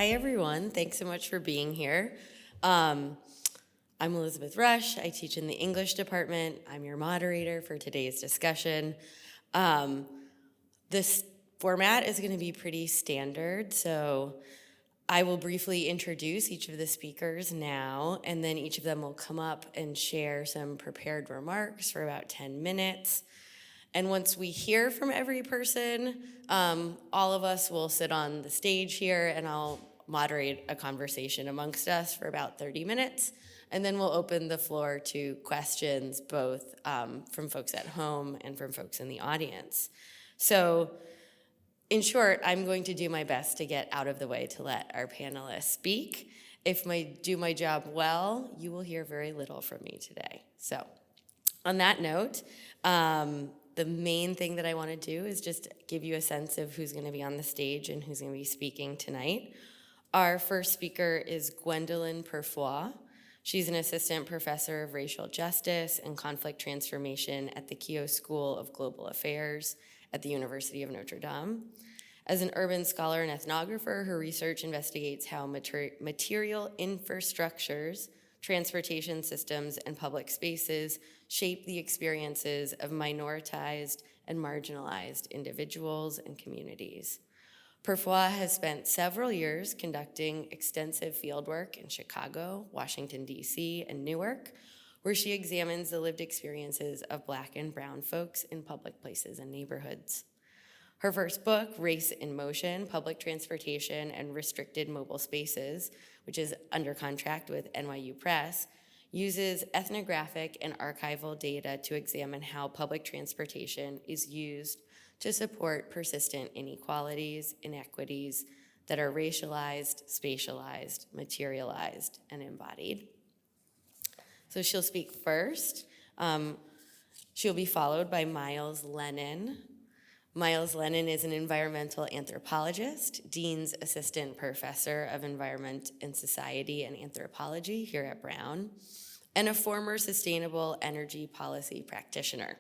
Hi, everyone. Thanks so much for being here. I'm Elizabeth Rush. I teach in the English department. I'm your moderator for today's discussion. This format is going to be pretty standard, so I will briefly introduce each of the speakers now, and then each of them will come up and share some prepared remarks for about 10 minutes. And once we hear from every person, all of us will sit on the stage here and I'll moderate a conversation amongst us for about 30 minutes. And then we'll open the floor to questions, both from folks at home and from folks in the audience. So in short, I'm going to do my best to get out of the way to let our panelists speak. If I do my job well, you will hear very little from me today. So on that note, the main thing that I want to do is just give you a sense of who's going to be on the stage and who's going to be speaking tonight. Our first speaker is Gwendolyn Purifoye. She's an assistant professor of racial justice and conflict transformation at the Keough School of Global Affairs at the University of Notre Dame. As an urban scholar and ethnographer, her research investigates how material infrastructures, transportation systems, and public spaces shape the experiences of minoritized and marginalized individuals and communities. Purifoye has spent several years conducting extensive fieldwork in Chicago, Washington, D.C., and Newark, where she examines the lived experiences of Black and Brown folks in public places and neighborhoods. Her first book, Race in Motion, Public Transportation and Restricted Mobile Spaces, which is under contract with NYU Press, uses ethnographic and archival data to examine how public transportation is used to support persistent inequalities, inequities that are racialized, spatialized, materialized, and embodied. So she'll speak first. She'll be followed by Myles Lennon. Myles Lennon is an environmental anthropologist, Dean's Assistant Professor of Environment and Society and Anthropology here at Brown, and a former sustainable energy policy practitioner.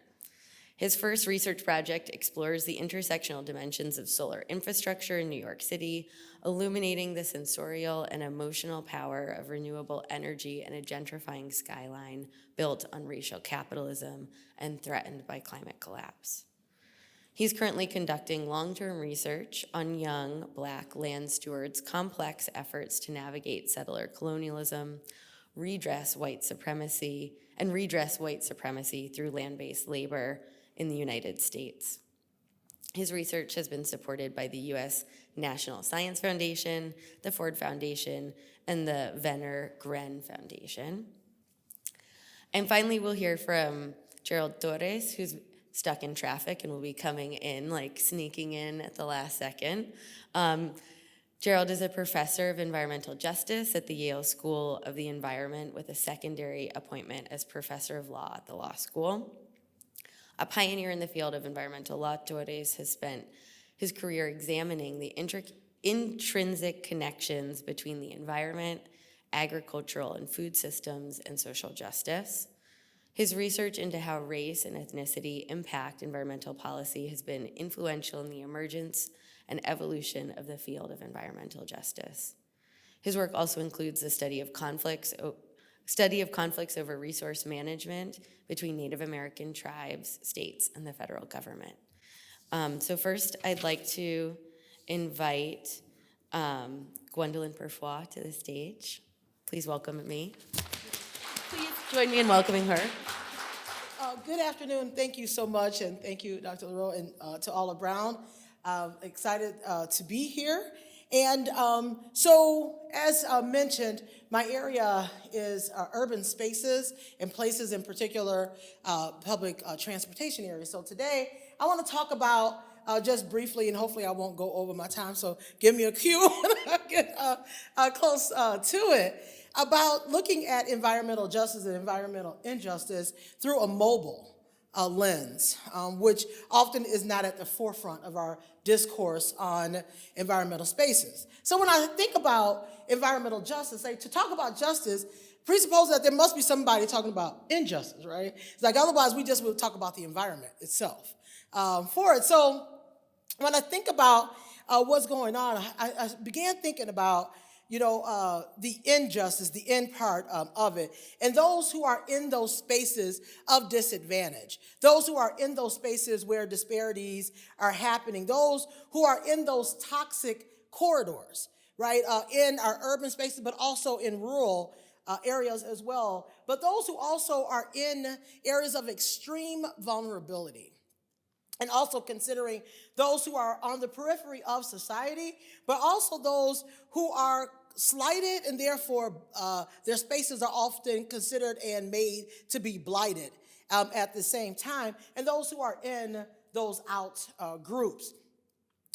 His first research project explores the intersectional dimensions of solar infrastructure in New York City, illuminating the sensorial and emotional power of renewable energy in a gentrifying skyline built on racial capitalism and threatened by climate collapse. He's currently conducting long-term research on young Black land stewards' complex efforts to navigate settler colonialism, redress white supremacy through land-based labor in the United States. His research has been supported by the U.S. National Science Foundation, the Ford Foundation, and the Venner Gren Foundation. And finally, we'll hear from Gerald Torres, who's stuck in traffic and will be coming in, like sneaking in at the last second. Gerald is a professor of environmental justice at the Yale School of the Environment with a secondary appointment as professor of law at the law school. A pioneer in the field of environmental law, Torres has spent his career examining the intrinsic connections between the environment, agricultural and food systems, and social justice. His research into how race and ethnicity impact environmental policy has been influential in the emergence and evolution of the field of environmental justice. His work also includes the study of conflicts over resource management between Native American tribes, states, and the federal government. So first, I'd like to invite Gwendolyn Purifoye to the stage. Please welcome me. Please join me in welcoming her. Good afternoon. Thank you so much, and thank you, Dr. Leroux, and to all of Brown. Excited to be here. And so, as mentioned, my area is urban spaces and places, in particular, public transportation areas. So today, I want to talk about, just briefly, and hopefully I won't go over my time, so give me a cue when I get close to it, about looking at environmental justice and environmental injustice through a mobile lens, which often is not at the forefront of our discourse on environmental spaces. So when I think about environmental justice, to talk about justice presuppose that there must be somebody talking about injustice, right? It's like otherwise we just would talk about the environment itself for it. So when I think about what's going on, I began thinking about, the injustice, the end part of it, and those who are in those spaces of disadvantage, those who are in those spaces where disparities are happening, those who are in those toxic corridors, right, in our urban spaces, but also in rural areas as well, but those who also are in areas of extreme vulnerability. And also considering those who are on the periphery of society, but also those who are slighted, and therefore their spaces are often considered and made to be blighted at the same time, and those who are in those out groups.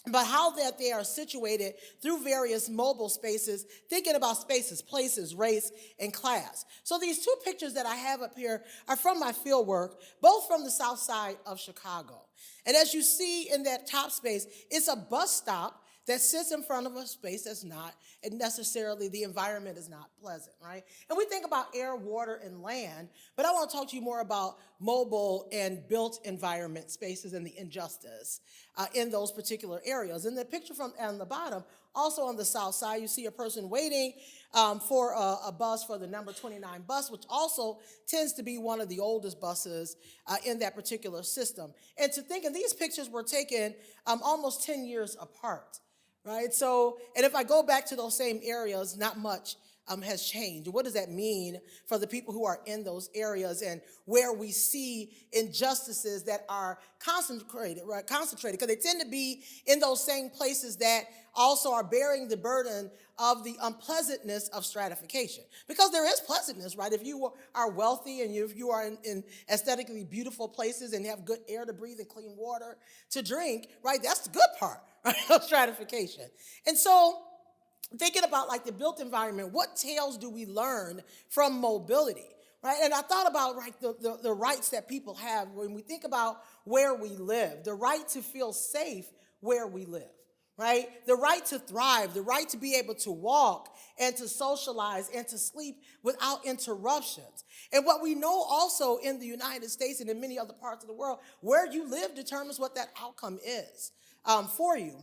But how that they are situated through various mobile spaces, thinking about spaces, places, race, and class. So these two pictures that I have up here are from my field work, both from the south side of Chicago. And as you see in that top space, it's a bus stop that sits in front of a space that's not, and necessarily the environment is not pleasant, right? And we think about air, water, and land, but I want to talk to you more about mobile and built environment spaces and the injustice in those particular areas. In the picture from on the bottom, also on the south side, you see a person waiting for a bus, for the number 29 bus, which also tends to be one of the oldest buses in that particular system. And to think, and these pictures were taken almost 10 years apart. Right, so, and if I go back to those same areas, not much has changed. What does that mean for the people who are in those areas and where we see injustices that are concentrated, right? Concentrated, because they tend to be in those same places that also are bearing the burden of the unpleasantness of stratification. Because there is pleasantness, right? If you are wealthy and if you are in aesthetically beautiful places and have good air to breathe and clean water to drink, right? That's the good part, right, of stratification. And so, thinking about like the built environment, what tales do we learn from mobility, right? And I thought about like the rights that people have when we think about where we live, the right to feel safe where we live, right? The right to thrive, the right to be able to walk and to socialize and to sleep without interruptions. And what we know also in the United States and in many other parts of the world, where you live determines what that outcome is for you.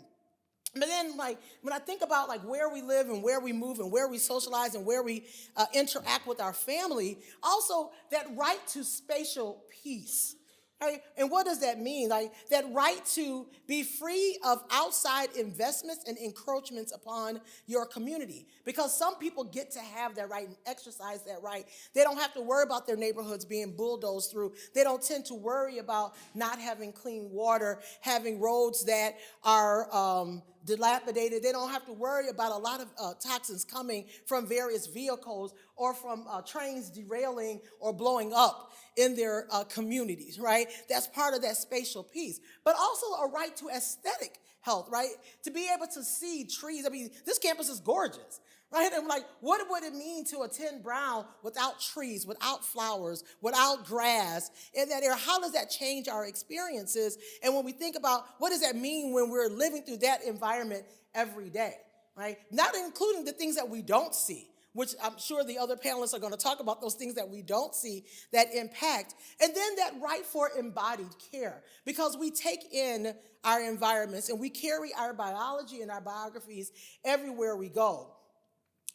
But then, like, when I think about, like, where we live and where we move and where we socialize and where we interact with our family, also that right to spatial peace, right? And what does that mean? Like, that right to be free of outside investments and encroachments upon your community. Because some people get to have that right and exercise that right. They don't have to worry about their neighborhoods being bulldozed through. They don't tend to worry about not having clean water, having roads that are dilapidated. They don't have to worry about a lot of toxins coming from various vehicles or from trains derailing or blowing up in their communities, right? That's part of that spatial piece. But also a right to aesthetic health, right? To be able to see trees. I mean, this campus is gorgeous, right? And like, what would it mean to attend Brown without trees, without flowers, without grass in that area? How does that change our experiences? And when we think about what does that mean when we're living through that environment every day, right? Not including the things that we don't see, which I'm sure the other panelists are going to talk about, those things that we don't see that impact. And then that right for embodied care, because we take in our environments and we carry our biology and our biographies everywhere we go.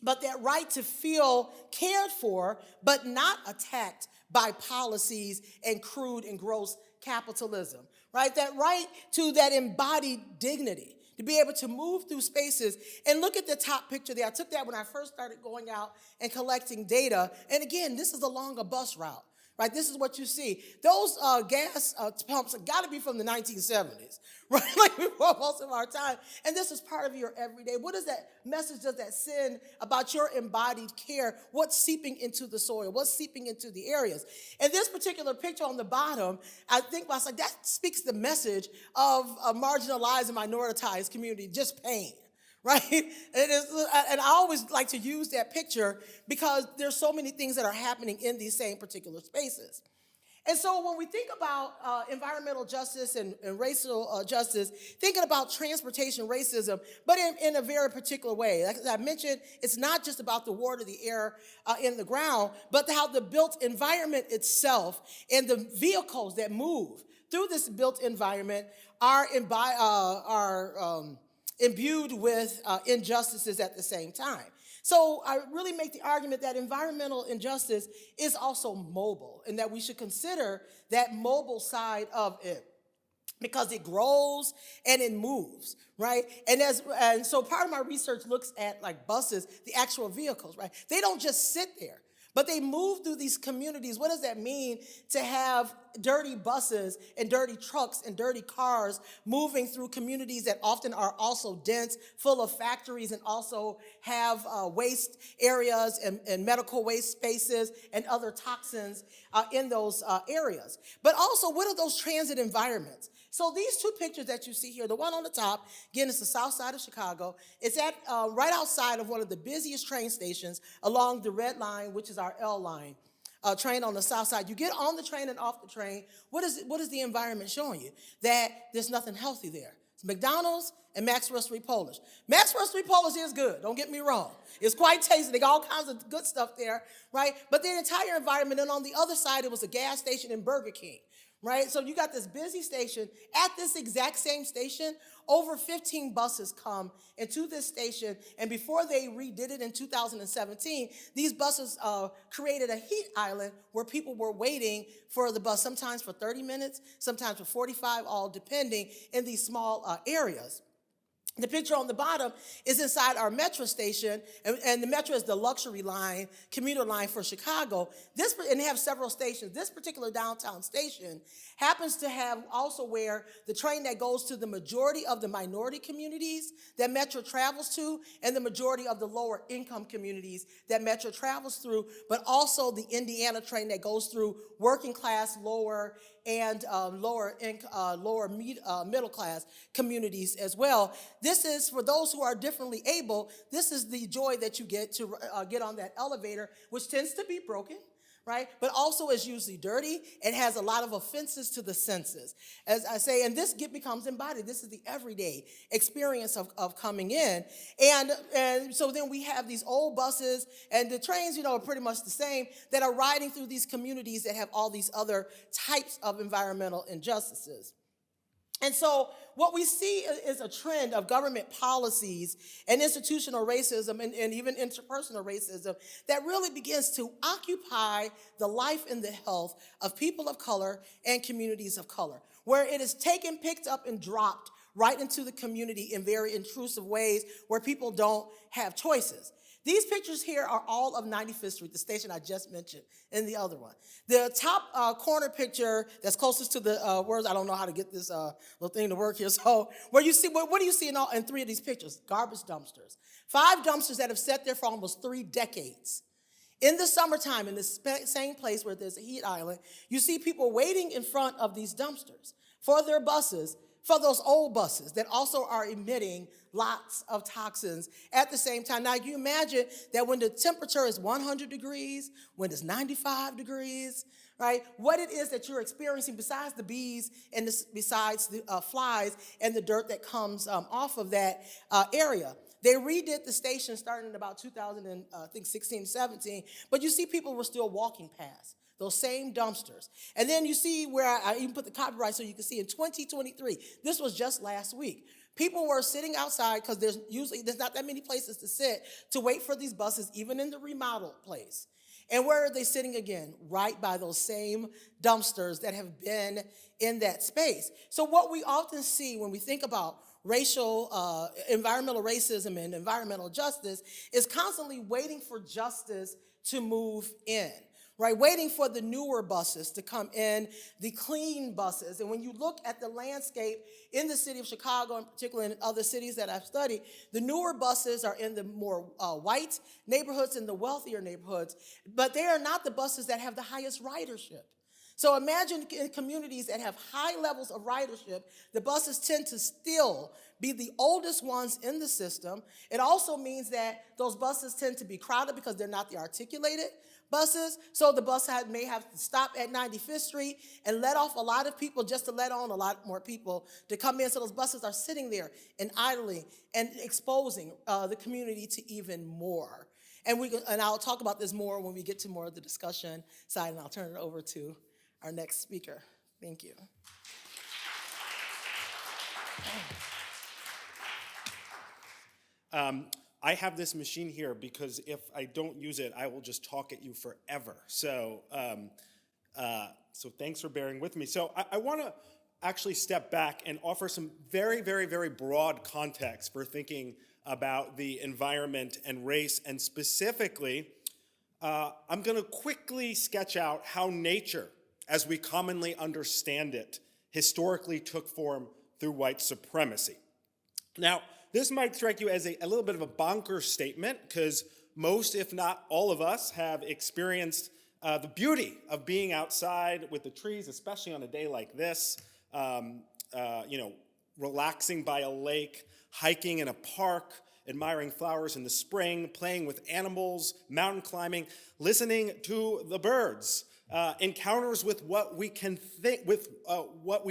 But that right to feel cared for, but not attacked by policies and crude and gross capitalism, right? That right to that embodied dignity, to be able to move through spaces. And look at the top picture there. I took that when I first started going out and collecting data. And again, this is along a bus route, right? This is what you see. Those gas pumps have got to be from the 1970s, right? Like before most of our time. And this is part of your everyday. What does that message does that send about your embodied care? What's seeping into the soil? What's seeping into the areas? And this particular picture on the bottom, I think I was like, that speaks the message of a marginalized and minoritized community, just pain. Right? It is, and I always like to use that picture because there's so many things that are happening in these same particular spaces. And so when we think about environmental justice and racial justice, thinking about transportation racism, but in a very particular way. Like I mentioned, it's not just about the water, the air, in the ground, but how the built environment itself and the vehicles that move through this built environment are imbued with injustices at the same time. So I really make the argument that environmental injustice is also mobile, and that we should consider that mobile side of it, because it grows and it moves, right? And so part of my research looks at like buses, the actual vehicles, right? They don't just sit there, but they move through these communities. What does that mean to have dirty buses and dirty trucks and dirty cars moving through communities that often are also dense, full of factories, and also have waste areas and medical waste spaces and other toxins in those areas? But also, what are those transit environments? So these two pictures that you see here, the one on the top, again, it's the south side of Chicago. It's at right outside of one of the busiest train stations along the Red Line, which is our L line. Train on the south side. You get on the train and off the train. What is the environment showing you? That there's nothing healthy there. It's McDonald's and Max Roastery Polish. Max Roastery Polish is good, don't get me wrong. It's quite tasty. They got all kinds of good stuff there, right? But the entire environment, and on the other side, it was a gas station and Burger King. Right? So you got this busy station. At this exact same station, over 15 buses come into this station, and before they redid it in 2017, these buses created a heat island where people were waiting for the bus, sometimes for 30 minutes, sometimes for 45, all depending, in these small areas. The picture on the bottom is inside our Metro station, and the Metro is the luxury line, commuter line for Chicago. And they have several stations. This particular downtown station happens to have also where the train that goes to the majority of the minority communities that Metro travels to, and the majority of the lower income communities that Metro travels through, but also the Indiana train that goes through working class, lower, and middle class communities as well. This is, for those who are differently able, this is the joy that you get to get on that elevator, which tends to be broken, right? But also is usually dirty and has a lot of offenses to the senses. As I say, and this becomes embodied. This is the everyday experience of coming in. And so then we have these old buses, and the trains, are pretty much the same, that are riding through these communities that have all these other types of environmental injustices. And so what we see is a trend of government policies and institutional racism and even interpersonal racism that really begins to occupy the life and the health of people of color and communities of color, where it is taken, picked up, and dropped right into the community in very intrusive ways where people don't have choices. These pictures here are all of 95th Street, the station I just mentioned, and the other one. The top corner picture that's closest to the words, I don't know how to get this little thing to work here. So where you see, what do you see in three of these pictures? Garbage dumpsters. 5 dumpsters that have sat there for almost 3 decades. In the summertime, in the same place where there's a heat island, you see people waiting in front of these dumpsters for their buses, for those old buses that also are emitting lots of toxins at the same time. Now, you imagine that when the temperature is 100 degrees, when it's 95 degrees, right, what it is that you're experiencing besides the bees and besides the flies and the dirt that comes off of that area. They redid the station starting in about 2016, 17, but you see people were still walking past those same dumpsters. And then you see where I even put the copyright so you can see in 2023, this was just last week, people were sitting outside because there's not that many places to sit to wait for these buses, even in the remodeled place. And where are they sitting again? Right by those same dumpsters that have been in that space. So what we often see when we think about environmental racism and environmental justice is constantly waiting for justice to move in. Right, waiting for the newer buses to come in, the clean buses. And when you look at the landscape in the city of Chicago, in particular in other cities that I've studied, the newer buses are in the more white neighborhoods and the wealthier neighborhoods, but they are not the buses that have the highest ridership. So imagine in communities that have high levels of ridership, the buses tend to still be the oldest ones in the system. It also means that those buses tend to be crowded because they're not the articulated buses, so the bus may have to stop at 95th Street and let off a lot of people just to let on a lot more people to come in. So those buses are sitting there and idling and exposing the community to even more. And I'll talk about this more when we get to more of the discussion side, and I'll turn it over to our next speaker. Thank you. I have this machine here because if I don't use it, I will just talk at you forever. So, so thanks for bearing with me. So I want to actually step back and offer some very, very, very broad context for thinking about the environment and race, and specifically, I'm going to quickly sketch out how nature, as we commonly understand it, historically took form through white supremacy. Now, this might strike you as a little bit of a bonkers statement, because most, if not all of us, have experienced the beauty of being outside with the trees, especially on a day like this, relaxing by a lake, hiking in a park, admiring flowers in the spring, playing with animals, mountain climbing, listening to the birds, encounters with what we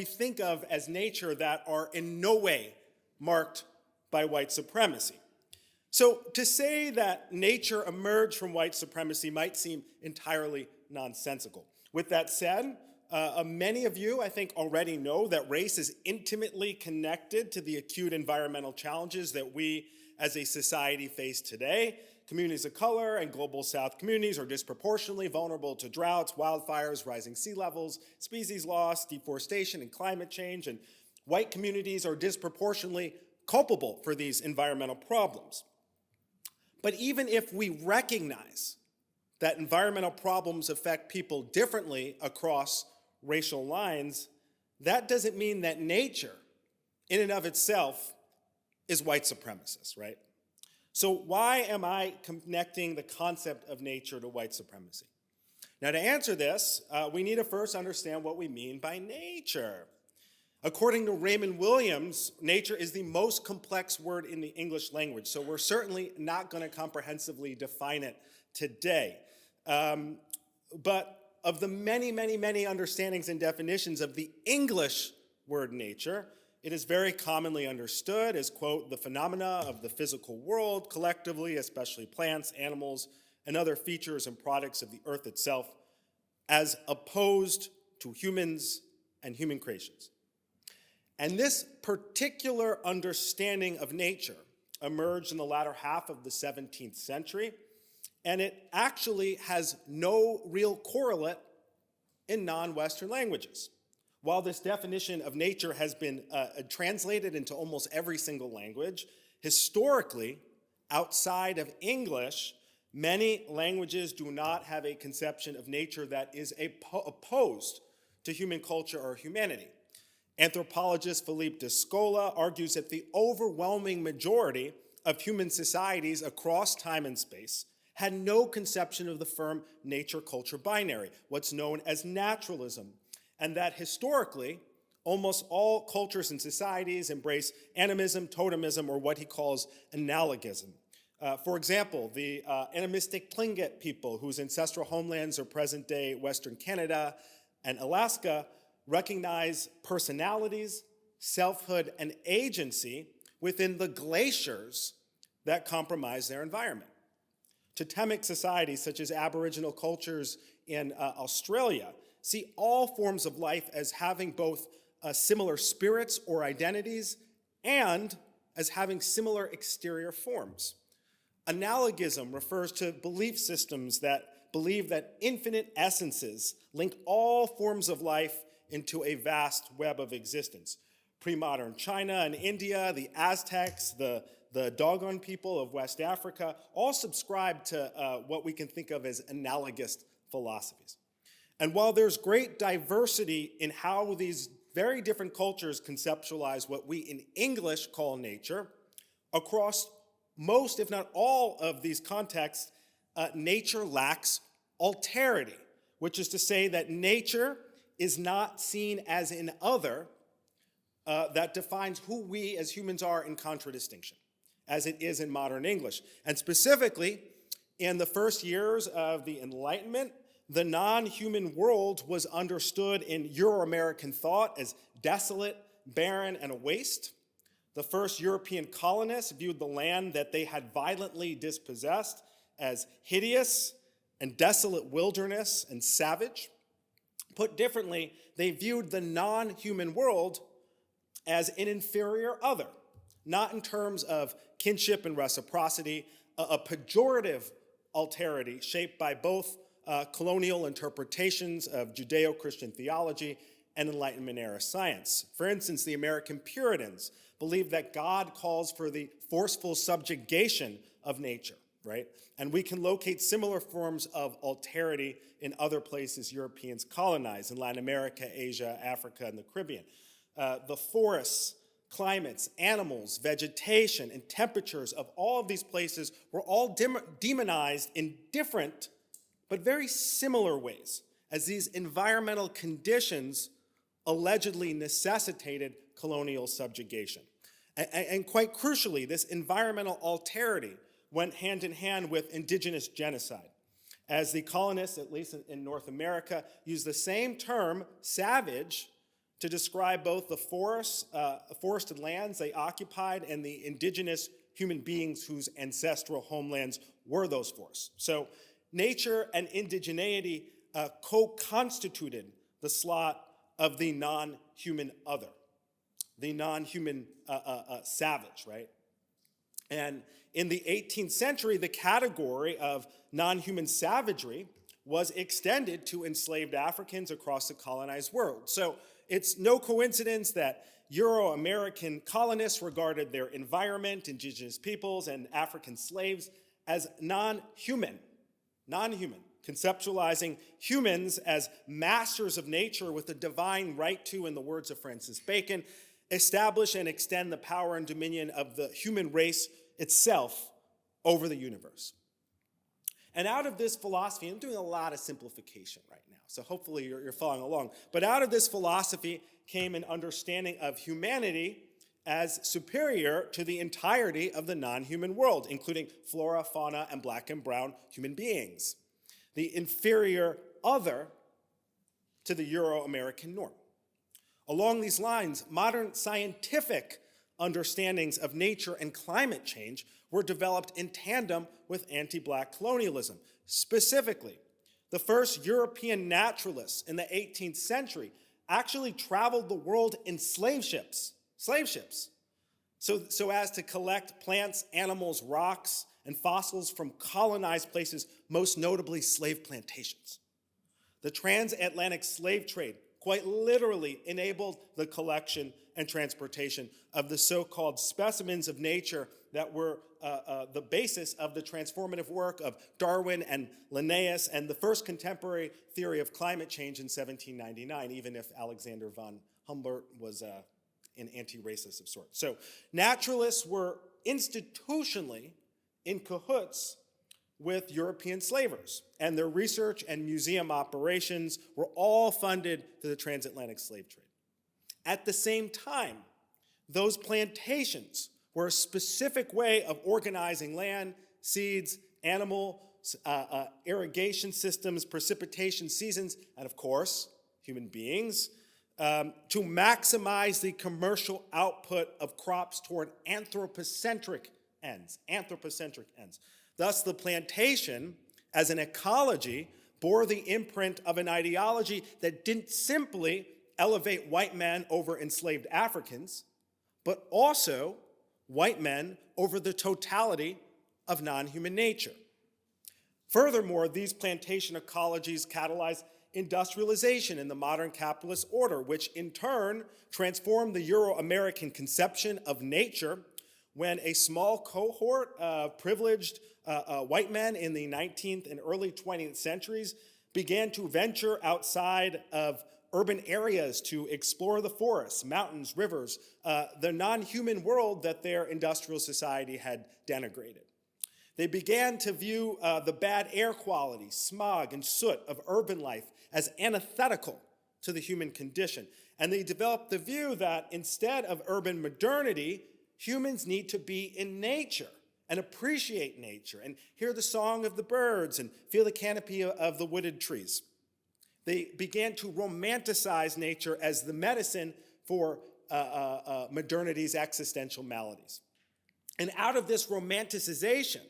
think of as nature that are in no way marked by white supremacy. So to say that nature emerged from white supremacy might seem entirely nonsensical. With that said, many of you, I think, already know that race is intimately connected to the acute environmental challenges that we as a society face today. Communities of color and global south communities are disproportionately vulnerable to droughts, wildfires, rising sea levels, species loss, deforestation, and climate change. And white communities are disproportionately culpable for these environmental problems. But even if we recognize that environmental problems affect people differently across racial lines, that doesn't mean that nature, in and of itself, is white supremacist, right? So why am I connecting the concept of nature to white supremacy? Now, to answer this, we need to first understand what we mean by nature. According to Raymond Williams, nature is the most complex word in the English language, so we're certainly not going to comprehensively define it today. But of the many, many, many understandings and definitions of the English word nature, it is very commonly understood as, quote, the phenomena of the physical world, collectively, especially plants, animals, and other features and products of the earth itself, as opposed to humans and human creations. And this particular understanding of nature emerged in the latter half of the 17th century, and it actually has no real correlate in non-Western languages. While this definition of nature has been translated into almost every single language, historically, outside of English, many languages do not have a conception of nature that is opposed to human culture or humanity. Anthropologist Philippe de Scola argues that the overwhelming majority of human societies across time and space had no conception of the firm nature-culture binary, what's known as naturalism, and that historically, almost all cultures and societies embrace animism, totemism, or what he calls analogism. For example, the animistic Tlingit people, whose ancestral homelands are present-day Western Canada and Alaska, recognize personalities, selfhood, and agency within the glaciers that compromise their environment. Totemic societies, such as Aboriginal cultures in Australia, see all forms of life as having both similar spirits or identities and as having similar exterior forms. Analogism refers to belief systems that believe that infinite essences link all forms of life into a vast web of existence. Pre-modern China and India, the Aztecs, the Dogon people of West Africa, all subscribe to what we can think of as analogous philosophies. And while there's great diversity in how these very different cultures conceptualize what we in English call nature, across most, if not all, of these contexts, nature lacks alterity, which is to say that nature is not seen as an other that defines who we as humans are in contradistinction, as it is in modern English. And specifically, in the first years of the Enlightenment, the non-human world was understood in Euro-American thought as desolate, barren, and a waste. The first European colonists viewed the land that they had violently dispossessed as hideous and desolate wilderness and savage. Put differently, they viewed the non-human world as an inferior other, not in terms of kinship and reciprocity, a pejorative alterity shaped by both colonial interpretations of Judeo-Christian theology and Enlightenment-era science. For instance, the American Puritans believed that God calls for the forceful subjugation of nature, right? And we can locate similar forms of alterity in other places Europeans colonized, in Latin America, Asia, Africa, and the Caribbean. The forests, climates, animals, vegetation, and temperatures of all of these places were all demonized in different but very similar ways, as these environmental conditions allegedly necessitated colonial subjugation. And quite crucially, this environmental alterity went hand in hand with indigenous genocide, as the colonists, at least in North America, used the same term, savage, to describe both the forested lands they occupied and the indigenous human beings whose ancestral homelands were those forests. So nature and indigeneity co-constituted the slot of the non-human other, the non-human savage, right? And in the 18th century, the category of non-human savagery was extended to enslaved Africans across the colonized world. So it's no coincidence that Euro-American colonists regarded their environment, indigenous peoples, and African slaves as non-human, conceptualizing humans as masters of nature with a divine right to, in the words of Francis Bacon, establish and extend the power and dominion of the human race itself over the universe. And out of this philosophy, I'm doing a lot of simplification right now, so hopefully you're following along, but out of this philosophy came an understanding of humanity as superior to the entirety of the non-human world, including flora, fauna, and black and brown human beings, the inferior other to the Euro-American norm. Along these lines, modern scientific understandings of nature and climate change were developed in tandem with anti-black colonialism. Specifically, the first European naturalists in the 18th century actually traveled the world in slave ships, so as to collect plants, animals, rocks, and fossils from colonized places, most notably slave plantations. The transatlantic slave trade quite literally enabled the collection and transportation of the so-called specimens of nature that were the basis of the transformative work of Darwin and Linnaeus and the first contemporary theory of climate change in 1799, even if Alexander von Humboldt was an anti-racist of sorts. So naturalists were institutionally in cahoots with European slavers, and their research and museum operations were all funded through the transatlantic slave trade. At the same time, those plantations were a specific way of organizing land, seeds, animal, irrigation systems, precipitation seasons, and of course, human beings, to maximize the commercial output of crops toward anthropocentric ends. Thus, the plantation, as an ecology, bore the imprint of an ideology that didn't simply elevate white men over enslaved Africans, but also white men over the totality of non-human nature. Furthermore, these plantation ecologies catalyzed industrialization in the modern capitalist order, which in turn transformed the Euro-American conception of nature when a small cohort of privileged white men in the 19th and early 20th centuries began to venture outside of urban areas to explore the forests, mountains, rivers, the non-human world that their industrial society had denigrated. They began to view the bad air quality, smog, and soot of urban life as antithetical to the human condition. And they developed the view that instead of urban modernity, humans need to be in nature and appreciate nature and hear the song of the birds and feel the canopy of the wooded trees. They began to romanticize nature as the medicine for modernity's existential maladies. And out of this romanticization,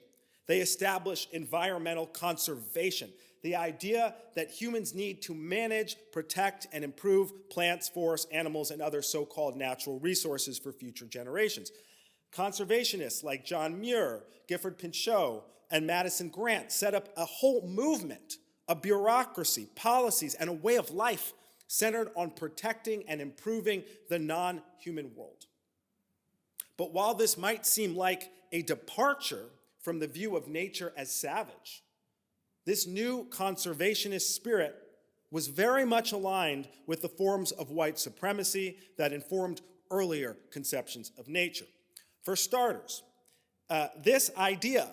they established environmental conservation, the idea that humans need to manage, protect, and improve plants, forests, animals, and other so-called natural resources for future generations. Conservationists like John Muir, Gifford Pinchot, and Madison Grant set up a whole movement, a bureaucracy, policies, and a way of life centered on protecting and improving the non-human world. But while this might seem like a departure from the view of nature as savage, this new conservationist spirit was very much aligned with the forms of white supremacy that informed earlier conceptions of nature. For starters, this idea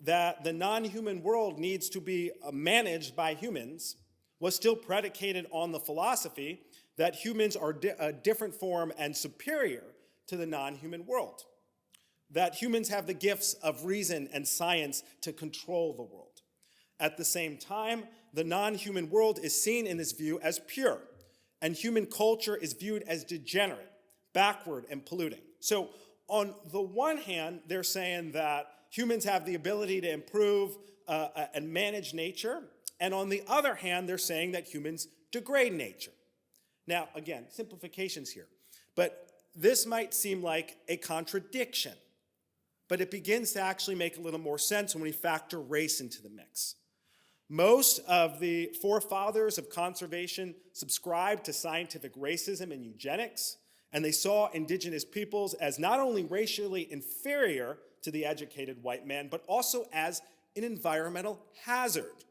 that the non-human world needs to be managed by humans was still predicated on the philosophy that humans are a different form and superior to the non-human world, that humans have the gifts of reason and science to control the world. At the same time, the non-human world is seen in this view as pure, and human culture is viewed as degenerate, backward, and polluting. So on the one hand, they're saying that humans have the ability to improve and manage nature, and on the other hand, they're saying that humans degrade nature. Now, again, simplifications here, but this might seem like a contradiction, but it begins to actually make a little more sense when we factor race into the mix. Most of the forefathers of conservation subscribed to scientific racism and eugenics, and they saw indigenous peoples as not only racially inferior to the educated white man, but also as an environmental hazard,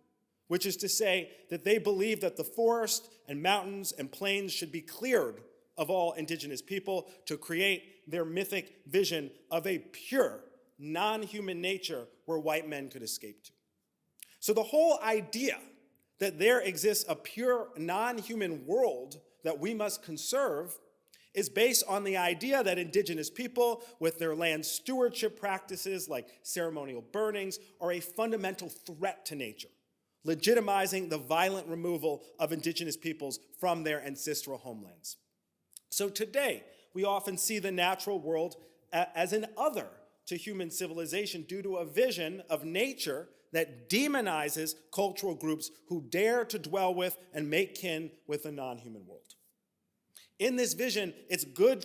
which is to say that they believed that the forest and mountains and plains should be cleared of all indigenous people to create their mythic vision of a pure, non-human nature where white men could escape to. So the whole idea that there exists a pure, non-human world that we must conserve is based on the idea that indigenous people, with their land stewardship practices like ceremonial burnings, are a fundamental threat to nature, legitimizing the violent removal of indigenous peoples from their ancestral homelands. So today, we often see the natural world as an other to human civilization due to a vision of nature that demonizes cultural groups who dare to dwell with and make kin with the non-human world. In this vision, it's good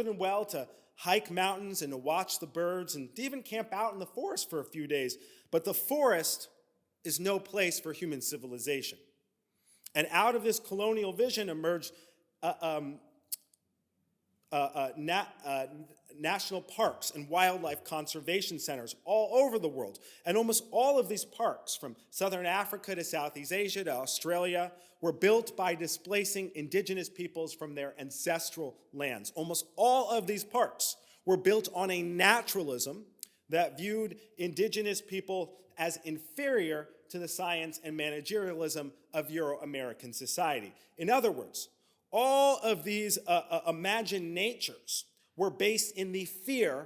and well to hike mountains and to watch the birds and to even camp out in the forest for a few days, but the forest is no place for human civilization. And out of this colonial vision emerged national parks and wildlife conservation centers all over the world. And almost all of these parks, from Southern Africa to Southeast Asia to Australia, were built by displacing indigenous peoples from their ancestral lands. Almost all of these parks were built on a naturalism that viewed indigenous people as inferior to the science and managerialism of Euro-American society. In other words, all of these imagined natures were based in the fear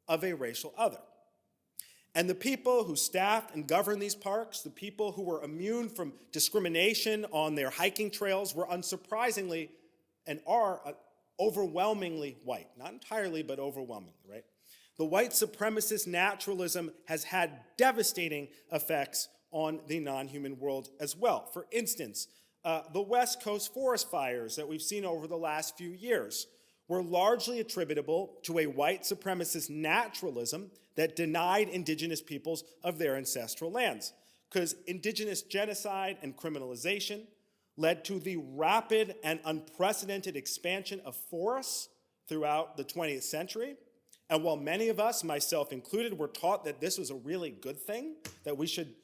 of a racial other. And the people who staffed and governed these parks, the people who were immune from discrimination on their hiking trails, were unsurprisingly and are overwhelmingly white. Not entirely, but overwhelmingly, right? The white supremacist naturalism has had devastating effects on the non-human world as well. For instance, the West Coast forest fires that we've seen over the last few years were largely attributable to a white supremacist naturalism that denied indigenous peoples of their ancestral lands, because indigenous genocide and criminalization led to the rapid and unprecedented expansion of forests throughout the 20th century. And while many of us, myself included, were taught that this was a really good thing, that we should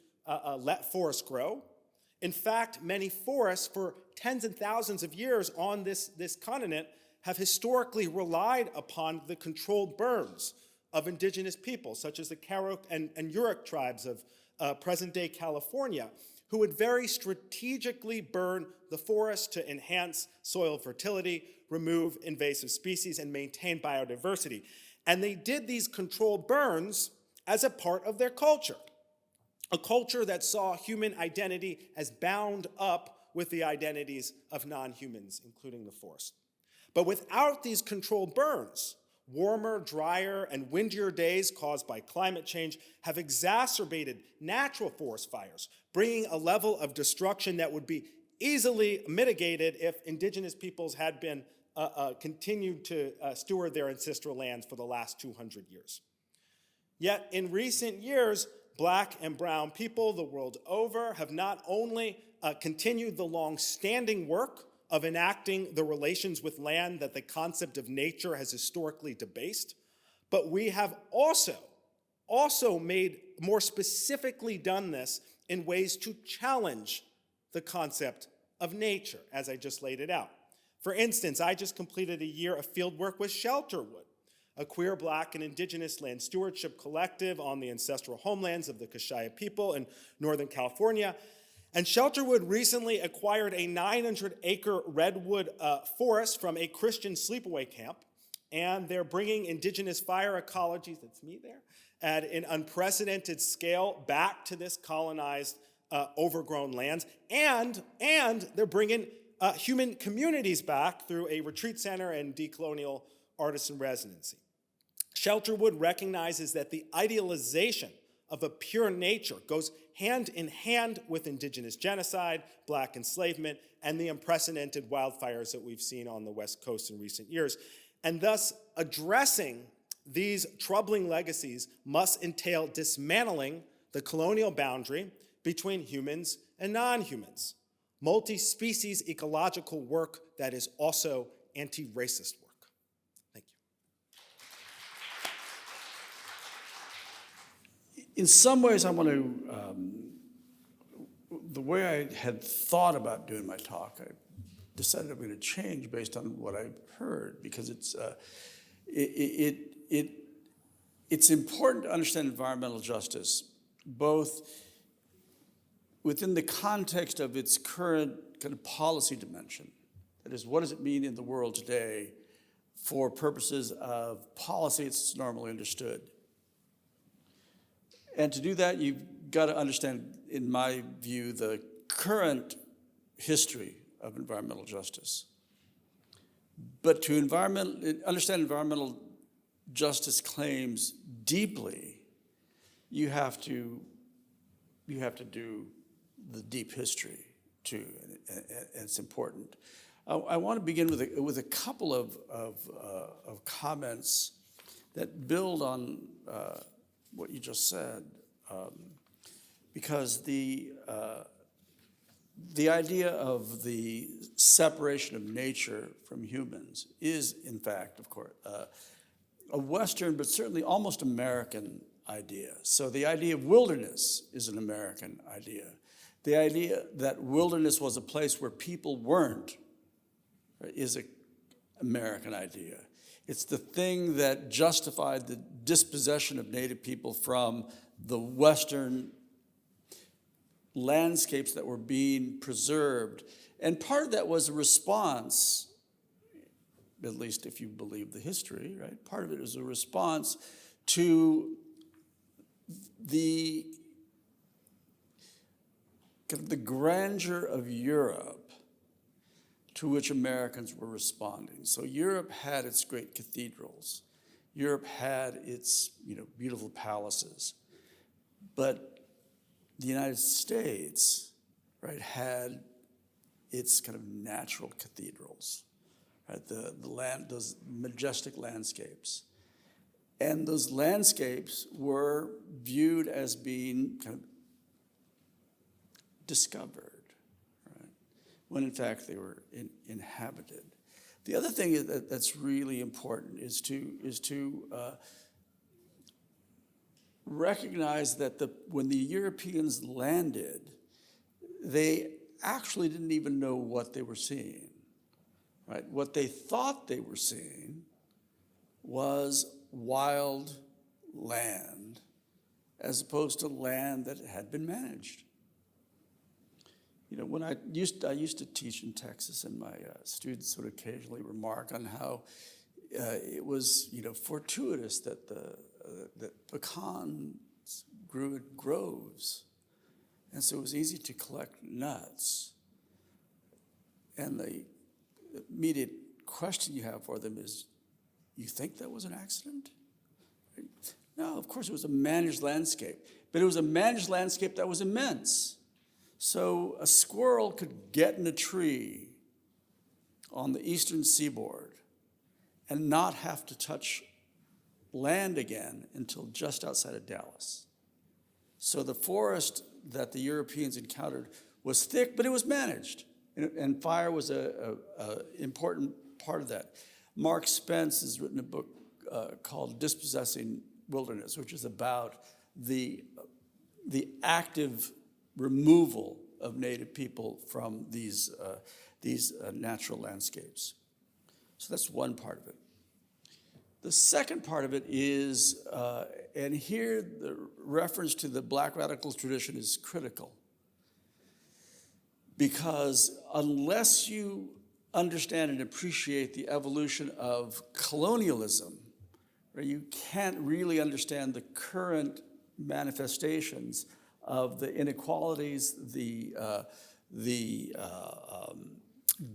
let forests grow, in fact, many forests for tens and thousands of years on this continent have historically relied upon the controlled burns of indigenous peoples, such as the Keough and Yurok tribes of present-day California, who would very strategically burn the forest to enhance soil fertility, remove invasive species, and maintain biodiversity. And they did these controlled burns as a part of their culture, a culture that saw human identity as bound up with the identities of non-humans, including the forest. But without these controlled burns, warmer, drier, and windier days caused by climate change have exacerbated natural forest fires, bringing a level of destruction that would be easily mitigated if indigenous peoples had been continued to steward their ancestral lands for the last 200 years. Yet in recent years, Black and brown people the world over have not only continued the long-standing work of enacting the relations with land that the concept of nature has historically debased, but we have also made more specifically done this in ways to challenge the concept of nature, as I just laid it out. For instance, I just completed a year of field work with Shelterwood, a queer Black and indigenous land stewardship collective on the ancestral homelands of the Keough people in Northern California. And Shelterwood recently acquired a 900-acre redwood forest from a Christian sleepaway camp, and they're bringing indigenous fire ecologies, that's me there, at an unprecedented scale back to this colonized, overgrown lands, and they're bringing human communities back through a retreat center and decolonial artisan residency. Shelterwood recognizes that the idealization of a pure nature goes hand in hand with indigenous genocide, Black enslavement, and the unprecedented wildfires that we've seen on the West Coast in recent years. And thus, addressing these troubling legacies must entail dismantling the colonial boundary between humans and non-humans, multi-species ecological work that is also anti-racist work. Thank you. In some ways, I want to, the way I had thought about doing my talk, I decided I'm going to change based on what I've heard, because it's important to understand environmental justice, both within the context of its current kind of policy dimension. That is, what does it mean in the world today for purposes of policy it's normally understood? And to do that, you've got to understand, in my view, the current history of environmental justice. But to understand environmental justice claims deeply, you have to do the deep history too, and it's important. I want to begin with a couple of comments that build on what you just said, because the idea of the separation of nature from humans is, in fact, of course, a Western, but certainly almost American idea. So the idea of wilderness is an American idea. The idea that wilderness was a place where people weren't, right, is an American idea. It's the thing that justified the dispossession of Native people from the Western landscapes that were being preserved. And part of that was a response, at least if you believe the history, right? Part of it is a response to the grandeur of Europe to which Americans were responding. So Europe had its great cathedrals. Europe had its, beautiful palaces. But the United States, right, had its kind of natural cathedrals, right? Those majestic landscapes. And those landscapes were viewed as being kind of discovered, right? When in fact they were inhabited. The other thing that's really important is to recognize that when the Europeans landed, they actually didn't even know what they were seeing, right? What they thought they were seeing was wild land as opposed to land that had been managed. When I used to teach in Texas, and my students would occasionally remark on how it was, fortuitous that that pecans grew in groves, and so it was easy to collect nuts. And the immediate question you have for them is, you think that was an accident? No, of course it was a managed landscape, but it was a managed landscape that was immense. So a squirrel could get in a tree on the eastern seaboard and not have to touch land again until just outside of Dallas. So the forest that the Europeans encountered was thick, but it was managed. And fire was an important part of that. Mark Spence has written a book called Dispossessing Wilderness, which is about the active removal of native people from these natural landscapes. So that's one part of it. The second part of it is, and here the reference to the Black radical tradition is critical, because unless you understand and appreciate the evolution of colonialism, right, you can't really understand the current manifestations of the inequalities, the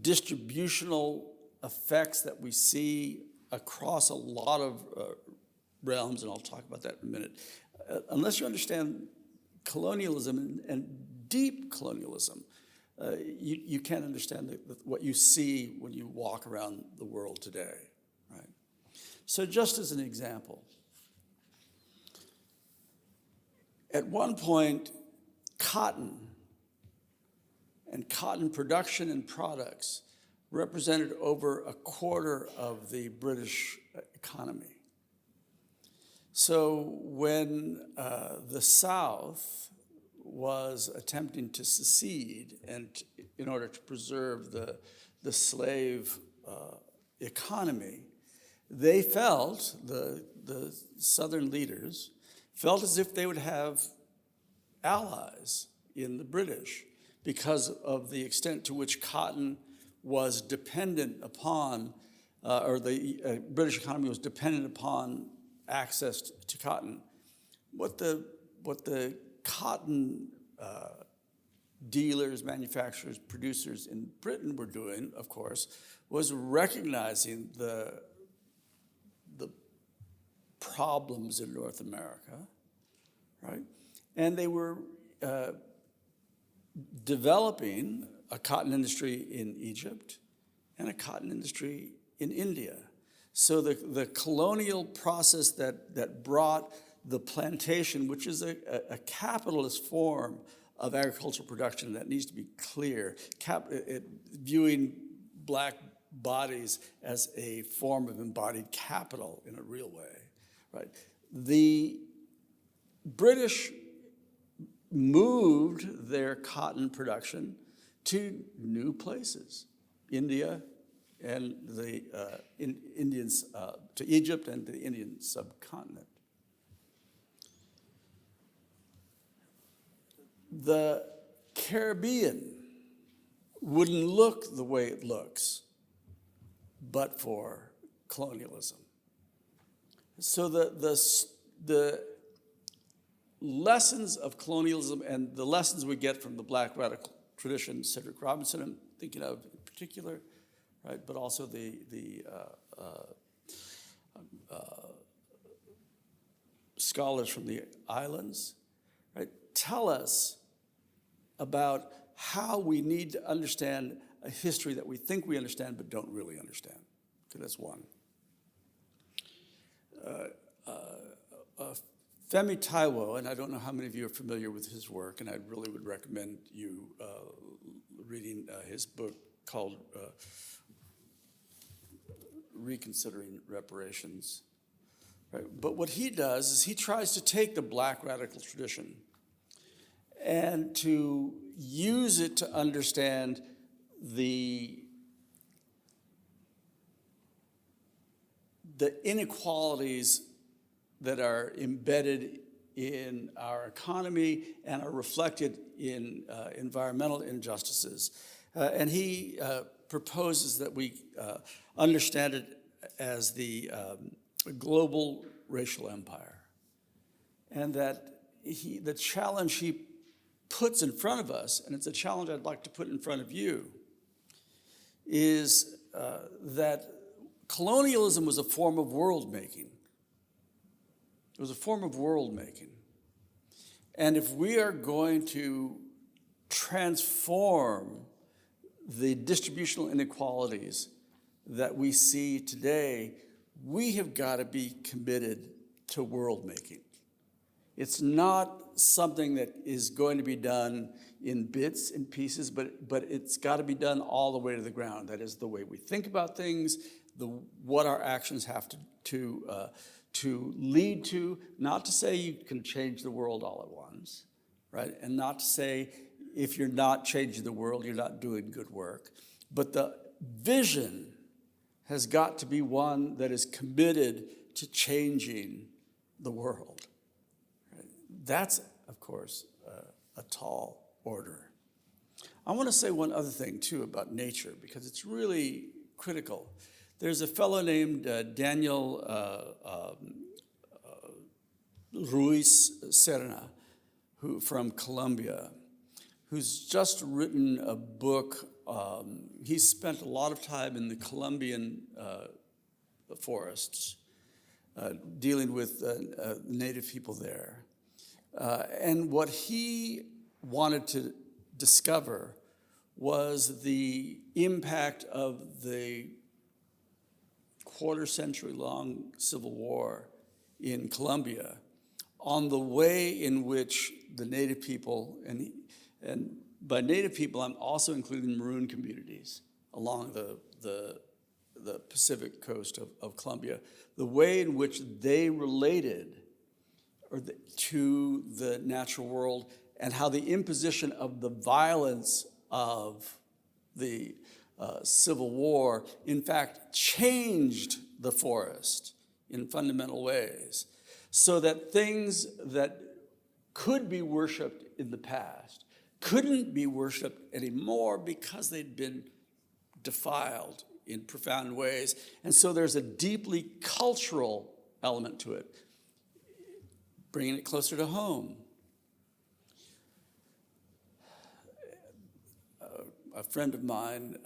distributional effects that we see across a lot of realms, and I'll talk about that in a minute. Unless you understand colonialism and deep colonialism, you can't understand what you see when you walk around the world today, right? So just as an example, at one point, cotton and cotton production and products represented over a quarter of the British economy. So when the South was attempting to secede and in order to preserve the slave economy, they felt, the Southern leaders felt as if they would have allies in the British because of the extent to which cotton was dependent upon, or the British economy was dependent upon access to cotton. What the cotton dealers, manufacturers, producers in Britain were doing, of course, was recognizing the problems in North America, right? And they were developing a cotton industry in Egypt and a cotton industry in India. So the colonial process that brought the plantation, which is a capitalist form of agricultural production that needs to be clear, viewing black bodies as a form of embodied capital in a real way, right? The British moved their cotton production to new places, India and the Indians, to Egypt and the Indian subcontinent. The Caribbean wouldn't look the way it looks but for colonialism. So the lessons of colonialism and the lessons we get from the Black radical tradition, Cedric Robinson I'm thinking of in particular, right, but also the scholars from the islands, right, tell us about how we need to understand a history that we think we understand but don't really understand. Okay, that's one. Femi Taiwo, and I don't know how many of you are familiar with his work, and I really would recommend you reading his book called Reconsidering Reparations. Right? But what he does is he tries to take the Black radical tradition and to use it to understand the inequalities that are embedded in our economy and are reflected in environmental injustices. And he proposes that we understand it as the global racial empire. And that the challenge he puts in front of us, and it's a challenge I'd like to put in front of you, is that colonialism was a form of world making. It was a form of world making. And if we are going to transform the distributional inequalities that we see today, we have got to be committed to world making. It's not something that is going to be done in bits and pieces, but it's got to be done all the way to the ground. That is the way we think about things, what our actions have to lead to. Not to say you can change the world all at once, right? And not to say if you're not changing the world, you're not doing good work. But the vision has got to be one that is committed to changing the world. Right? That's, of course, a tall order. I want to say one other thing, too, about nature, because it's really critical. There's a fellow named Daniel Ruiz Serna, from Colombia, who's just written a book. He's spent a lot of time in the Colombian forests, dealing with native people there. And what he wanted to discover was the impact of the quarter-century-long civil war in Colombia on the way in which the native people, and by native people, I'm also including maroon communities along the Pacific coast of Colombia, the way in which they related to the natural world, and how the imposition of the violence of the Civil War, in fact, changed the forest in fundamental ways, so that things that could be worshipped in the past couldn't be worshipped anymore because they'd been defiled in profound ways. And so there's a deeply cultural element to it, bringing it closer to home. A friend of mine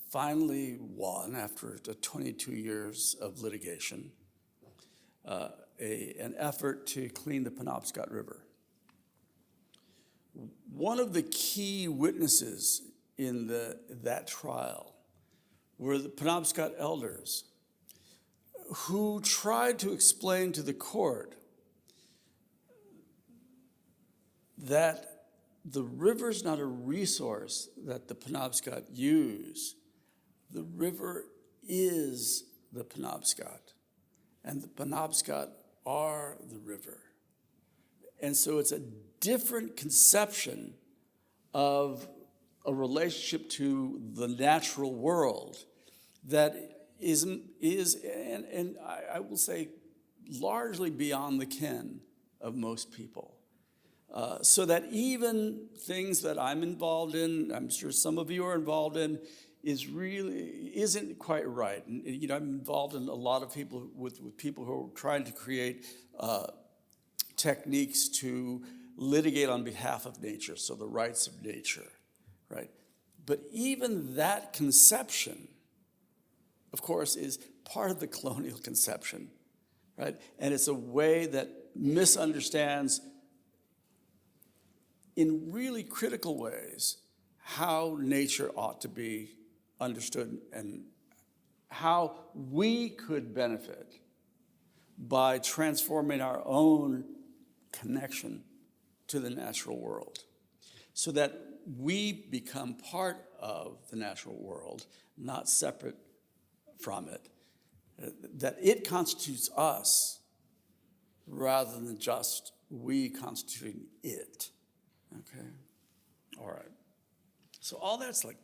finally won, after 22 years of litigation, an effort to clean the Penobscot River. One of the key witnesses in that trial were the Penobscot elders, who tried to explain to the court that the river's not a resource that the Penobscot use. The river is the Penobscot, and the Penobscot are the river. And so it's a different conception of a relationship to the natural world that is and I will say, largely beyond the ken of most people. So that even things that I'm involved in, I'm sure some of you are involved in, isn't quite right. And I'm involved in a lot of people with people who are trying to create techniques to litigate on behalf of nature, so the rights of nature, right? But even that conception, of course, is part of the colonial conception, right? And it's a way that misunderstands in really critical ways how nature ought to be understood and how we could benefit by transforming our own connection to the natural world, so that we become part of the natural world, not separate from it, that it constitutes us rather than just we constituting it. Okay, all right. So all that's like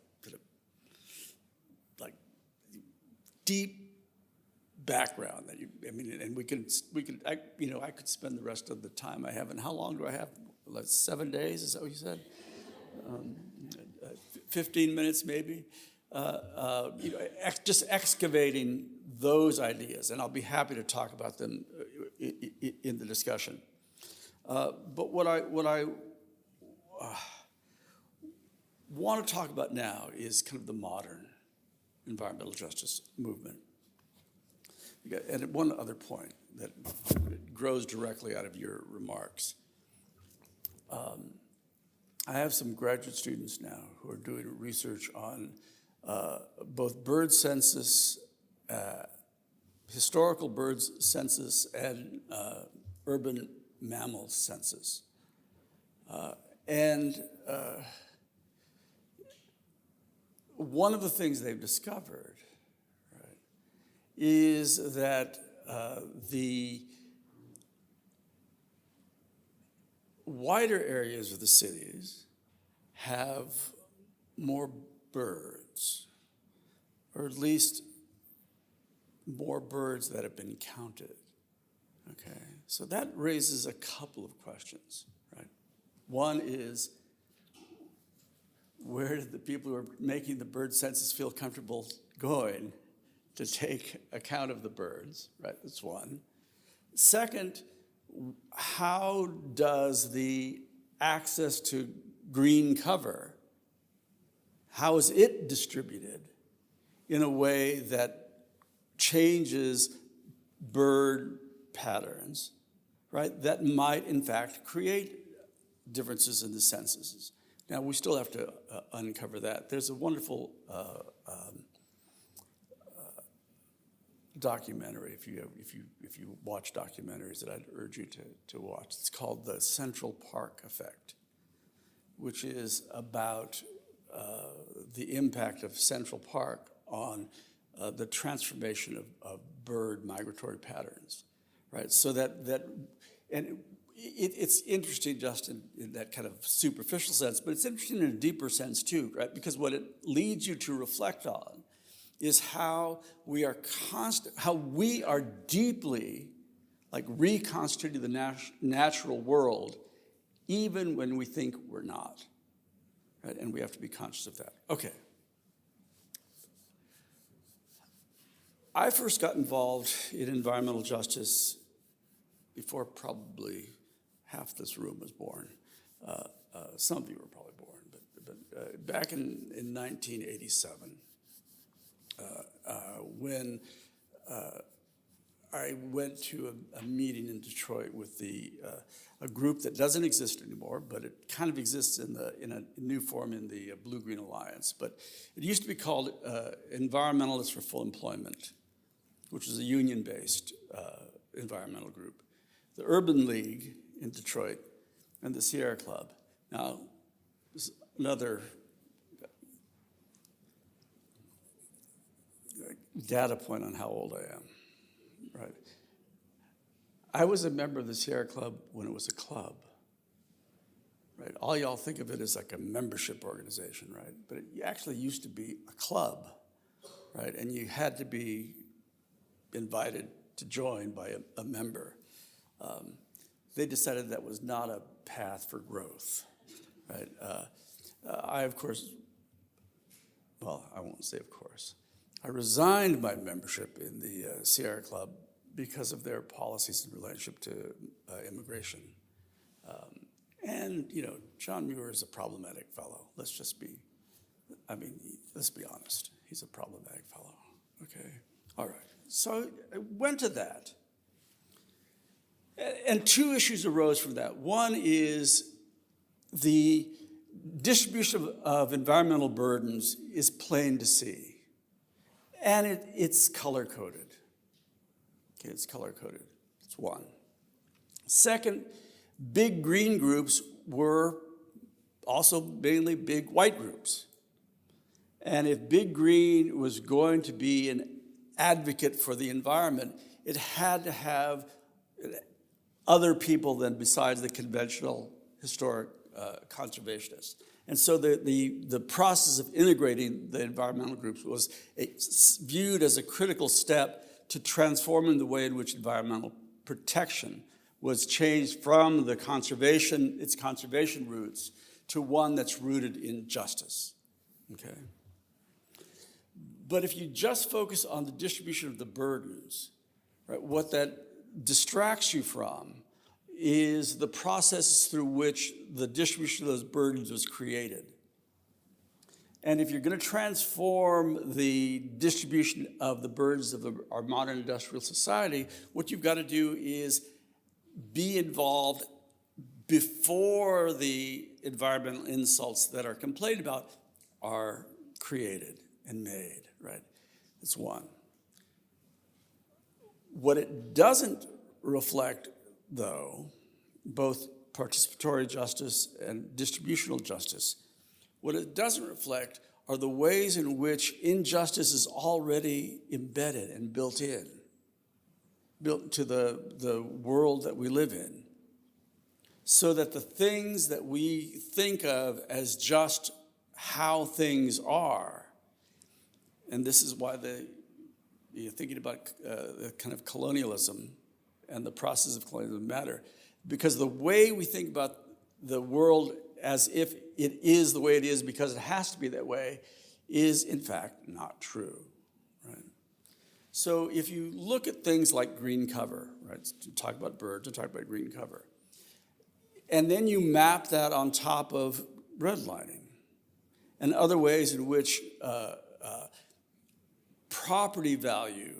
deep background that and we could I could spend the rest of the time I have. And how long do I have? Like 7 days? Is that what you said? 15 minutes maybe. Just excavating those ideas, and I'll be happy to talk about them in the discussion. But what I want to talk about now is kind of the modern environmental justice movement. And one other point that grows directly out of your remarks. I have some graduate students now who are doing research on both bird census, historical bird census, and urban mammal census. And one of the things they've discovered, right, is that the wider areas of the cities have more birds, or at least more birds that have been counted. Okay, so that raises a couple of questions, right? One is, where did the people who are making the bird census feel comfortable going to take account of the birds, right? That's one. Second, how does the access to green cover, how is it distributed in a way that changes bird patterns, right, that might in fact create differences in the censuses? Now, we still have to uncover that. There's a wonderful documentary, if you watch documentaries, that I'd urge you to watch. It's called The Central Park Effect, which is about the impact of Central Park on the transformation of bird migratory patterns, right? So it's interesting just in that kind of superficial sense, but it's interesting in a deeper sense too, right? Because what it leads you to reflect on is how we are deeply like reconstituting the natural world, even when we think we're not, right? And we have to be conscious of that. Okay. I first got involved in environmental justice before probably half this room was born. Some of you were probably born, but back in 1987, when I went to a meeting in Detroit with a group that doesn't exist anymore, but it kind of exists in a new form in the Blue-Green Alliance. But it used to be called Environmentalists for Full Employment, which is a union-based environmental group. The Urban League in Detroit and the Sierra Club. Now, this is another data point on how old I am, right? I was a member of the Sierra Club when it was a club, right? All y'all think of it as like a membership organization, right? But it actually used to be a club, right? And you had to be invited to join by a member. They decided that was not a path for growth, right? I, of course, well, I won't say of course. I resigned my membership in the Sierra Club because of their policies in relationship to immigration. And, John Muir is a problematic fellow. Let's be honest. He's a problematic fellow, okay? All right, so I went to that. And two issues arose from that. One is the distribution of environmental burdens is plain to see. And it's color-coded. Okay, it's color-coded. It's one. Second, big green groups were also mainly big white groups. And if big green was going to be an advocate for the environment, it had to have other people than besides the conventional historic conservationists. And so the process of integrating the environmental groups was viewed as a critical step to transforming the way in which environmental protection was changed from its conservation roots to one that's rooted in justice, okay? But if you just focus on the distribution of the burdens, right, what that distracts you from is the processes through which the distribution of those burdens was created. And if you're going to transform the distribution of the burdens of our modern industrial society, what you've got to do is be involved before the environmental insults that are complained about are created and made, right? That's one. What it doesn't reflect, though, both participatory justice and distributional justice, what it doesn't reflect are the ways in which injustice is already embedded and built into the world that we live in, so that the things that we think of as just how things are, and this is why you're thinking about the kind of colonialism and the process of colonialism matter, because the way we think about the world as if it is the way it is because it has to be that way is in fact not true, right? So if you look at things like green cover, right, to talk about birds, to talk about green cover, and then you map that on top of redlining and other ways in which property value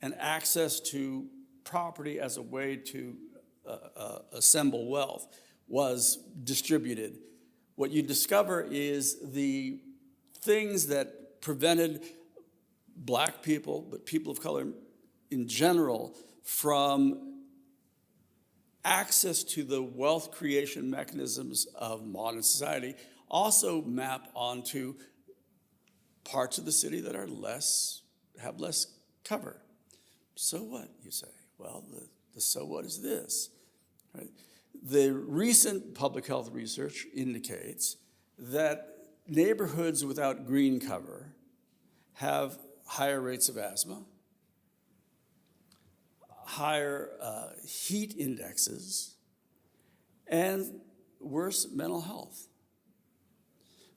and access to property as a way to assemble wealth was distributed, what you discover is the things that prevented black people, but people of color in general, from access to the wealth creation mechanisms of modern society also map onto parts of the city that are have less cover. So what, you say? Well, the so what is this, right? The recent public health research indicates that neighborhoods without green cover have higher rates of asthma, higher heat indexes, and worse mental health.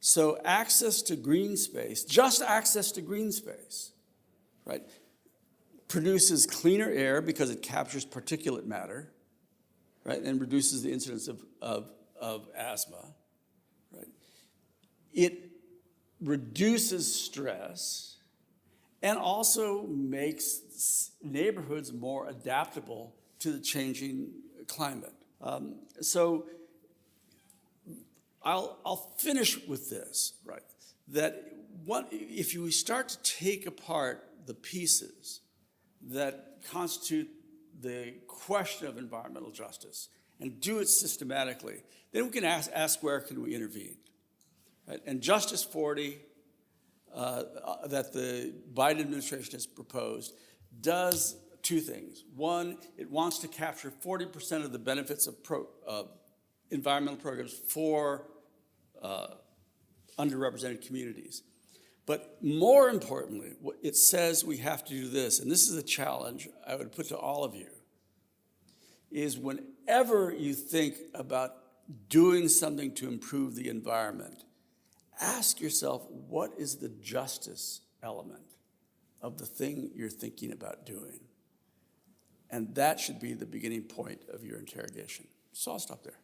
So access to green space, just access to green space, right, produces cleaner air because it captures particulate matter, right, and reduces the incidence of asthma, right? It reduces stress and also makes neighborhoods more adaptable to the changing climate. So I'll finish with this, right? That if you start to take apart the pieces that constitute the question of environmental justice and do it systematically, then we can ask where can we intervene, right? And Justice 40 that the Biden administration has proposed does two things. One, it wants to capture 40% of the benefits of environmental programs for underrepresented communities. But more importantly, it says we have to do this, and this is a challenge I would put to all of you, is whenever you think about doing something to improve the environment, ask yourself, what is the justice element of the thing you're thinking about doing? And that should be the beginning point of your interrogation. So I'll stop there.